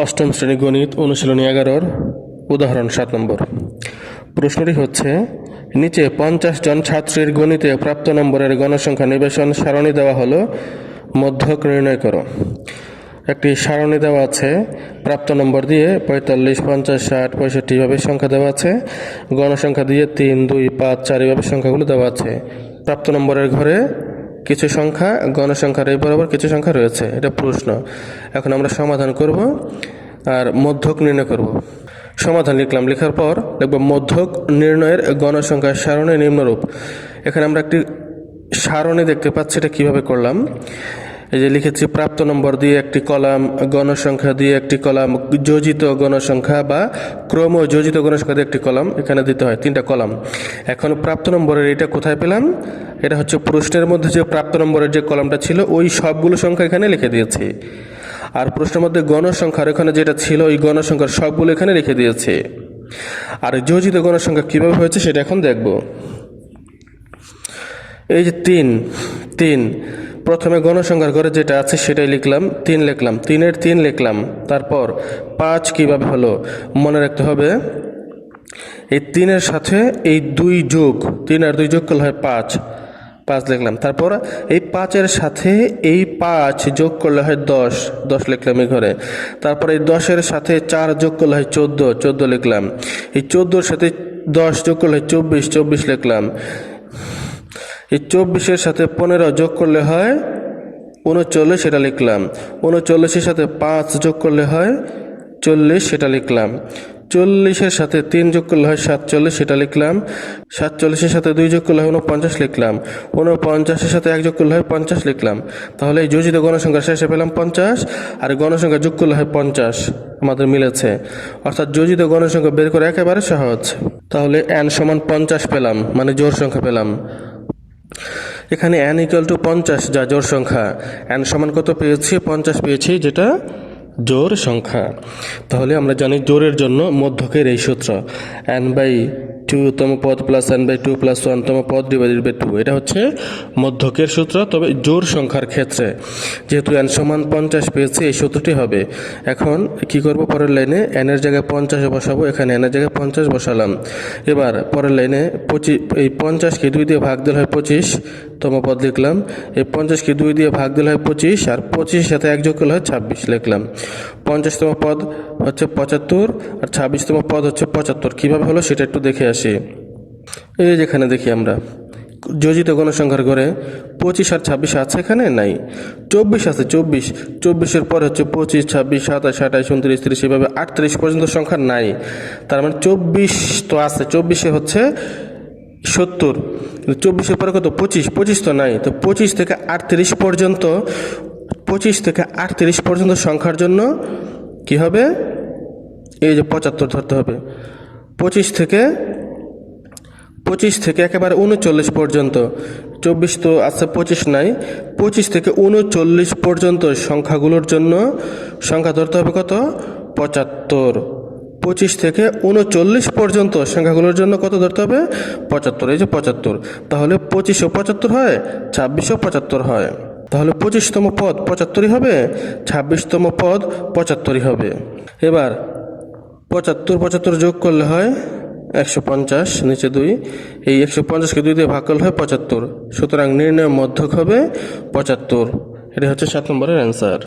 অষ্টম শ্রেণী গণিত অনুশীলনী 11 উদাহরণ 7 নম্বর। প্রশ্নটি হচ্ছে, নিচে 50 জন ছাত্রের গণিতে প্রাপ্ত নম্বরের গণসংখ্যা নিবেশন সারণী দেওয়া হলো, মধ্যক নির্ণয় করো। একটি সারণী দেওয়া আছে, প্রাপ্ত নম্বর দিয়ে 45, 50, 60, 65 এভাবে সংখ্যা দেওয়া আছে। গণসংখ্যা দিয়ে 3, 2, 5, 4 এভাবে সংখ্যাগুলো দেওয়া আছে। প্রাপ্ত নম্বরের ঘরে কিছু সংখ্যা, গণসংখ্যার এই বরাবর কিছু সংখ্যা রয়েছে। এটা প্রশ্ন। এখন আমরা সমাধান করব আর মধ্যক নির্ণয় করব। সমাধান লিখলাম, লেখার পর দেখব মধ্যক নির্ণয়ের গণসংখ্যার সারণী নিম্নরূপ। এখানে আমরা একটি সারণী দেখতে পাচ্ছি। এটা কীভাবে করলাম, এই যে লিখেছি, প্রাপ্ত নম্বর দিয়ে একটি কলাম, গণসংখ্যা দিয়ে একটি কলাম, যোজিত গণসংখ্যা বা ক্রম যোজিত গণসংখ্যা দিয়ে একটি কলাম, এখানে দিতে হয় 3টা কলাম। এখন প্রাপ্ত নম্বরের এটা কোথায় পেলাম? এটা হচ্ছে প্রশ্নের মধ্যে যে প্রাপ্ত নম্বরের যে কলামটা ছিল ওই সবগুলো সংখ্যা এখানে লিখে দিয়েছি। আর প্রশ্নের মধ্যে গণসংখ্যার এখানে যেটা ছিল ওই গণসংখ্যার সবগুলো এখানে রেখে দিয়েছে। আর যোজিত গণসংখ্যা কীভাবে হয়েছে সেটা এখন দেখব। এই যে 3 প্রথমে গণসংখ্যার ঘরে যেটা আছে সেটাই লিখলাম, 3 লিখলাম, 3-এর 3 লিখলাম। তারপর 5 কীভাবে হলো মনে রাখতে হবে, এই 3-এর সাথে এই 2 যোগ, 3 আর 2 যোগ করলে হয় 5 লিখলাম। তারপর এই 5-এর সাথে এই 5 যোগ করলে হয় 10 লিখলাম এই ঘরে। তারপর এই 10-এর সাথে 4 যোগ করলে হয় 14 লিখলাম। এই 14-এর সাথে 10 যোগ করলে হয় 24 লিখলাম। এই 24-এর সাথে 15 যোগ করলে হয় 39, সেটা লিখলাম। 39-এর সাথে 5 যোগ করলে হয় 40, সেটা লিখলাম। 40-এর সাথে 3 যোগ করলে হয় 47, সেটা লিখলাম। 47-এর সাথে 2 যোগ করলে হয় 49 লিখলাম। 49-এর সাথে 1 যোগ করলে হয় 50 লিখলাম। তাহলে এই যোজিত গণসংখ্যা শেষে পেলাম 50, আর গণসংখ্যা যোগ করলে হয় 50। আমাদের মিলেছে, অর্থাৎ যোজিত গণসংখ্যা বের করে একেবারে সহজ। তাহলে n সমান 50 পেলাম, মানে জোড় সংখ্যা পেলাম। এখানে n = 50 যা জোড় সংখ্যা। n সমান কত পেয়েছি? 50 পেয়েছি, যেটা জোড় সংখ্যা। তাহলে আমরা জানি জোড়ের জন্য মধ্যকের এই সূত্র, n/2 তম পদ প্লাস n/2 প্লাস 1 তম পদ ডিভাইডেড বাই 2। এটা হচ্ছে মধ্যকের সূত্র। তবে জোড় সংখ্যার ক্ষেত্রে যেহেতু n সমান 50 পেয়েছি, এই সূত্রটি হবে। এখন কি করব, পরের লাইনে n এর জায়গায় 50 বসাবো। এখানে n এর জায়গায় 50 বসালাম। এবার পরের লাইনে এই 50-কে 2 দিয়ে ভাগ দিলে হয় 25 তম পদ লিখলাম। এই 50-কে 2 দিয়ে ভাগ দিলে হয় 25, আর 25-এর সাথে 1 যোগ করলে হয় 26 লিখলাম। 50তম পদ হচ্ছে 75, আর 26তম পদ হচ্ছে 75। কীভাবে হলো সেটা একটু দেখে আসি। এই যেখানে দেখি আমরা যোজিত গণসংখ্যার ঘরে 25 আর 26 আছে, এখানে নাই। 24 আছে, 24-এর পর হচ্ছে 25, 26, 27, 28, 29, 30 এভাবে 38 পর্যন্ত সংখ্যা নাই। তার মানে 24 তো আছে, 24-এ হচ্ছে 70। 24-এর পরে কত? 25 তো নাই। তো 25 থেকে 38 পর্যন্ত সংখ্যার জন্য কি হবে? এই যে 75 ধরতে হবে। 25 থেকে একেবারে 39 পর্যন্ত। 24 তো আছে, 25 নাই। 25 থেকে 39 পর্যন্ত সংখ্যাগুলোর জন্য সংখ্যা ধরতে হবে কত? 75। 25 থেকে 39 পর্যন্ত সংখ্যাগুলোর জন্য কত ধরতে হবে? 75। এই যে 75। তাহলে 25ও 75 হয়, 26ও 75 হয়। তাহলে 25তম পদ 75ই হবে, 26তম পদ 75ই হবে। এবার 75 যোগ করলে হয় 150, নিচে 2। এই 150-কে 2 দিয়ে ভাগ করলে হয় 75। সুতরাং নির্ণয় মধ্যক হবে 75। এটা হচ্ছে 7 নম্বরের অ্যান্সার।